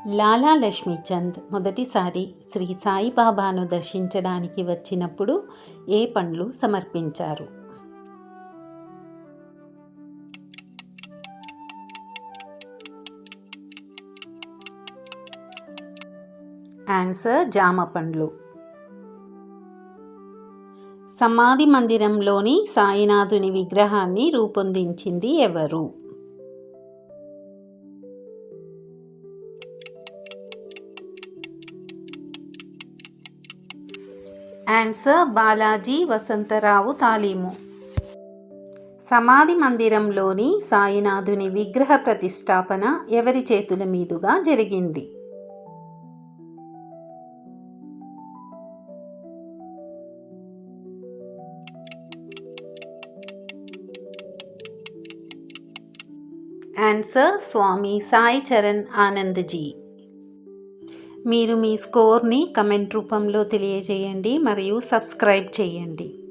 లాలా లక్ష్మీచంద్ మొదటిసారి శ్రీ సాయిబాబాను దర్శించడానికి వచ్చినప్పుడు ఏ పండ్లు సమర్పించారు? ఆన్సర్ జామ పండ్లు. సమాధి మందిరంలోని సాయినాథుని విగ్రహాన్ని రూపొందించింది ఎవరు? ఆన్సర్ బాలాజీ వసంతరావు తాలీము. సమాధి మందిరంలోని సాయినాథుని విగ్రహ ప్రతిష్టాపన ఎవరి చేతుల మీదుగా జరిగింది? ఆన్సర్ స్వామి సాయి చరణ్ ఆనందజీ. మీరు మీ స్కోర్ని కమెంట్ రూపంలో తెలియజేయండి మరియు సబ్స్క్రైబ్ చేయండి.